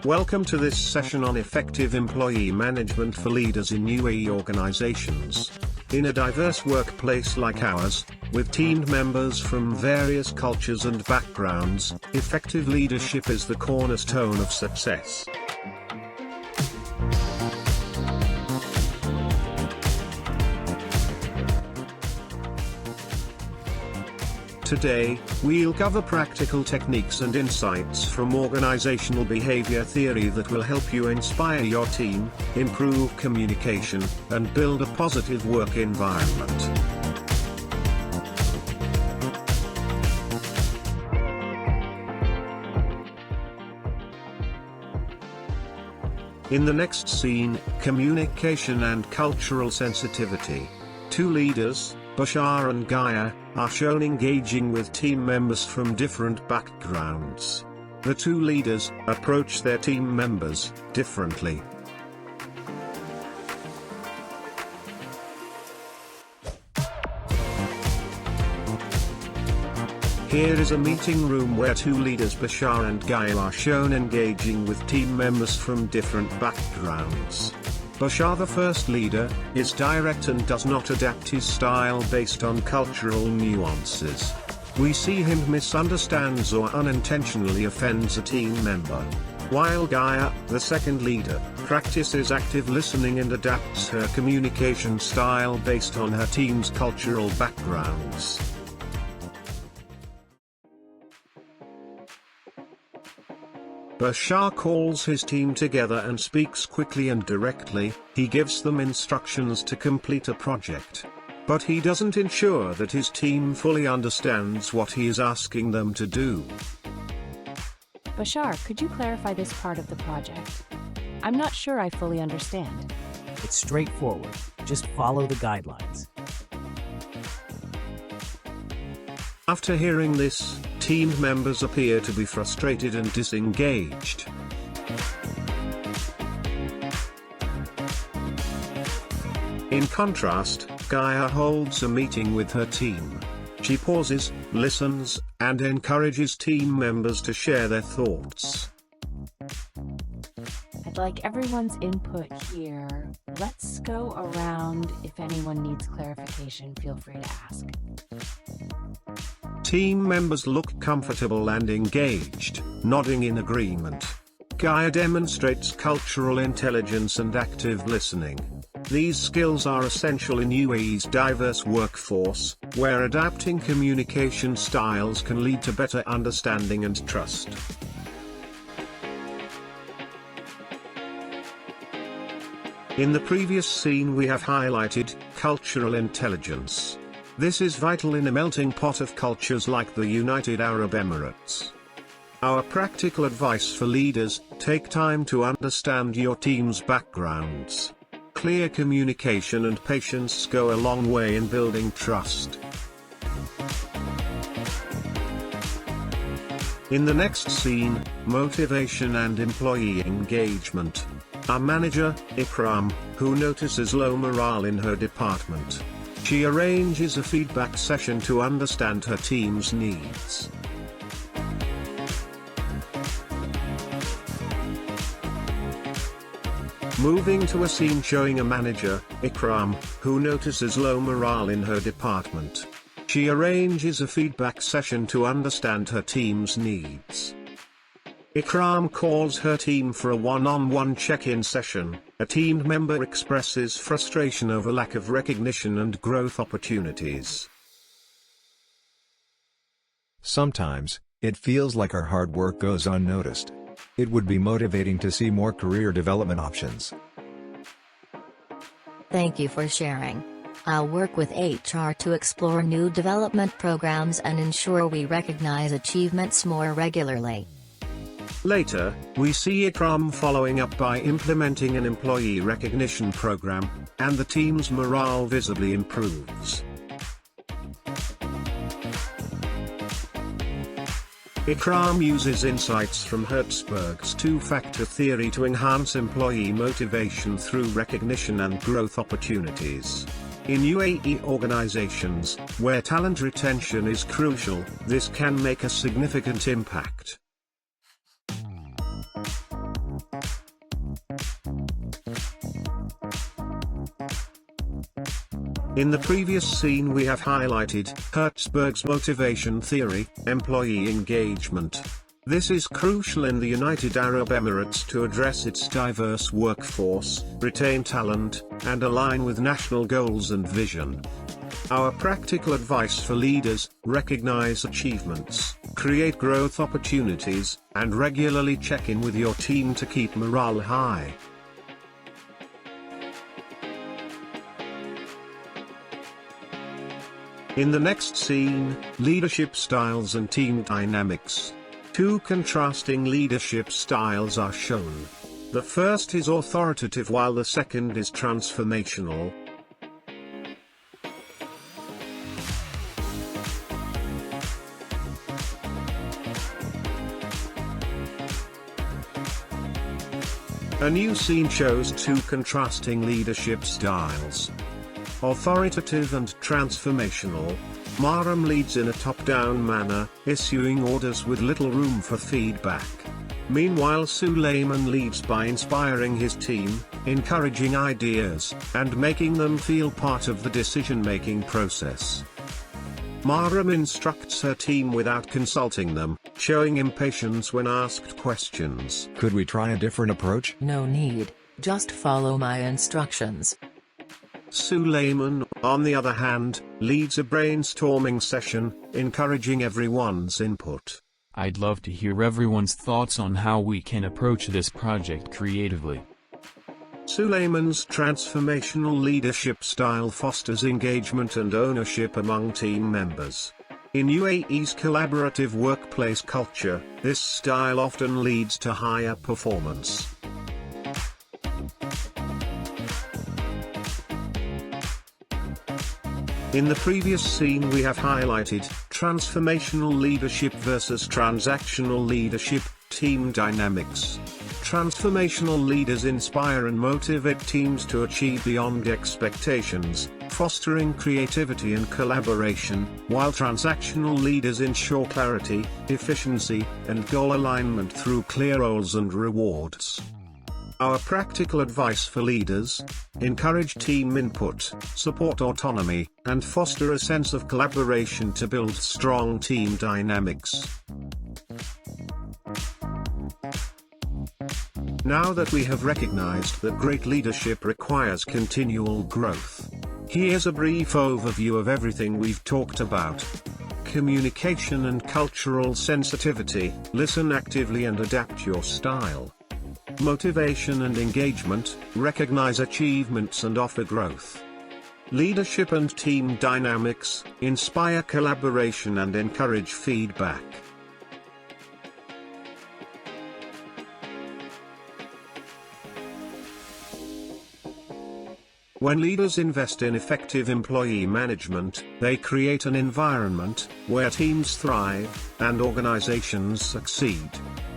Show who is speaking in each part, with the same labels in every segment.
Speaker 1: Welcome to this session on effective employee management for leaders in UAE organizations. In a diverse workplace like ours, with team members from various cultures and backgrounds, effective leadership is the cornerstone of success. Today, we'll cover practical techniques and insights from organizational behavior theory that will help you inspire your team, improve communication, and build a positive work environment. In the next scene, communication and cultural sensitivity. Two leaders, Bashar and Gaia, are shown engaging with team members from different backgrounds. The two leaders approach their team members differently. Here is a meeting room where two leaders Bashar and Gaia are shown engaging with team members from different backgrounds. Bashar, the first leader, is direct and does not adapt his style based on cultural nuances. We see him misunderstands or unintentionally offends a team member. While Gaia, the second leader, practices active listening and adapts her communication style based on her team's cultural backgrounds. Bashar calls his team together and speaks quickly and directly. He gives them instructions to complete a project. But he doesn't ensure that his team fully understands what he is asking them to do.
Speaker 2: Bashar, could you clarify this part of the project? I'm not sure I fully understand.
Speaker 3: It's straightforward. Just follow the guidelines.
Speaker 1: After hearing this, team members appear to be frustrated and disengaged. In contrast, Gaia holds a meeting with her team. She pauses, listens, and encourages team members to share their thoughts.
Speaker 2: I'd like everyone's input here. Let's go around. If anyone needs clarification, feel free to ask.
Speaker 1: Team members look comfortable and engaged, nodding in agreement. Gaia demonstrates cultural intelligence and active listening. These skills are essential in UAE's diverse workforce, where adapting communication styles can lead to better understanding and trust. In the previous scene we have highlighted cultural intelligence. This is vital in a melting pot of cultures like the United Arab Emirates. Our practical advice for leaders: take time to understand your team's backgrounds. Clear communication and patience go a long way in building trust. In the next scene, motivation and employee engagement. Our manager, Ikram, who notices low morale in her department. She arranges a feedback session to understand her team's needs. Moving to a scene showing a manager, Ikram, who notices low morale in her department. She arranges a feedback session to understand her team's needs. Ikram calls her team for a one-on-one check-in session. A team member expresses frustration over lack of recognition and growth opportunities.
Speaker 4: Sometimes, it feels like our hard work goes unnoticed. It would be motivating to see more career development options.
Speaker 5: Thank you for sharing. I'll work with HR to explore new development programs and ensure we recognize achievements more regularly.
Speaker 1: Later, we see Ikram following up by implementing an employee recognition program, and the team's morale visibly improves. Ikram uses insights from Hertzberg's two-factor theory to enhance employee motivation through recognition and growth opportunities. In UAE organizations, where talent retention is crucial, this can make a significant impact. In the previous scene we have highlighted Hertzberg's motivation theory, employee engagement. This is crucial in the United Arab Emirates to address its diverse workforce, retain talent, and align with national goals and vision. Our practical advice for leaders: recognize achievements, create growth opportunities, and regularly check in with your team to keep morale high. In the next scene, leadership styles and team dynamics. Two contrasting leadership styles are shown. The first is authoritative while the second is transformational. A new scene shows two contrasting leadership styles. Authoritative and transformational. Mahram leads in a top-down manner, issuing orders with little room for feedback. Meanwhile, Suleiman leads by inspiring his team, encouraging ideas, and making them feel part of the decision-making process. Mahram instructs her team without consulting them, showing impatience when asked questions.
Speaker 4: Could we try a different approach?
Speaker 6: No need, just follow my instructions.
Speaker 1: Suleiman, on the other hand, leads a brainstorming session, encouraging everyone's input.
Speaker 7: I'd love to hear everyone's thoughts on how we can approach this project creatively.
Speaker 1: Suleiman's transformational leadership style fosters engagement and ownership among team members. In UAE's collaborative workplace culture, this style often leads to higher performance. In the previous scene we have highlighted transformational leadership versus transactional leadership, team dynamics. Transformational leaders inspire and motivate teams to achieve beyond expectations, fostering creativity and collaboration, while transactional leaders ensure clarity, efficiency, and goal alignment through clear roles and rewards. Our practical advice for leaders: encourage team input, support autonomy, and foster a sense of collaboration to build strong team dynamics. Now that we have recognized that great leadership requires continual growth, here's a brief overview of everything we've talked about. Communication and cultural sensitivity: listen actively and adapt your style. Motivation and engagement: recognize achievements and offer growth. Leadership and team dynamics: inspire collaboration and encourage feedback. When leaders invest in effective employee management, they create an environment where teams thrive and organizations succeed.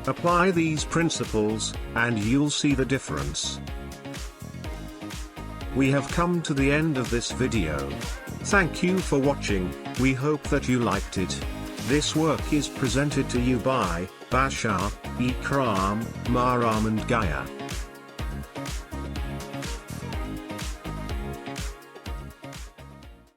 Speaker 1: Apply these principles, and you'll see the difference. We have come to the end of this video. Thank you for watching. We hope that you liked it. This work is presented to you by Bashar, Ikram, Mahram and Gaia.